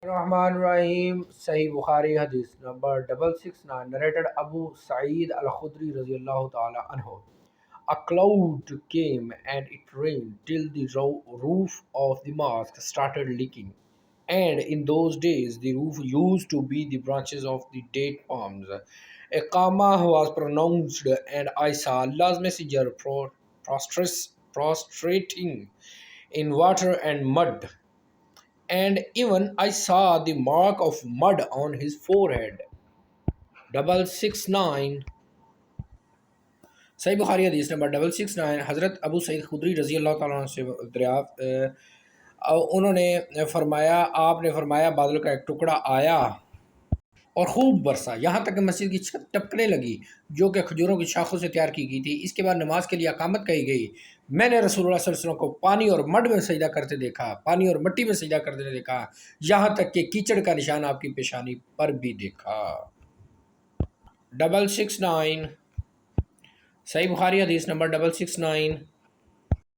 Rahim. Sahih Bukhari Hadith number 669, narrated Abu Sa'id al-Khudri radiyallahu ta'ala anhu. A cloud came and it rained till the roof of the mosque started leaking. And in those days, the roof used to be the branches of the date palms. A Qamah was pronounced, and I saw Allah's messenger prostrating in water and mud, and even I saw the mark of mud on his forehead. 669 सही बुखारी हदीस number 669 हज़रत अबू सईद खुदरी रज़ी अल्लाह ताला अन्हु से दरियाफ़्त उन्होंने फरमाया, आपने फरमाया बादल का एक टुकड़ा आया और खूब बरसा, यहाँ तक कि मस्जिद की छत टपकने लगी जो कि खजूरों की शाखों से तैयार की गई थी। इसके बाद नमाज के लिए अकामत कही गई। मैंने रसूलुल्लाह सल्लल्लाहु अलैहि वसल्लम को पानी और मड में सजदा करते देखा, पानी और मिट्टी में सजदा करते देखा, यहाँ तक कि कीचड़ का निशान आपकी पेशानी पर भी देखा। 669 सही बुखारी हदीस नंबर 669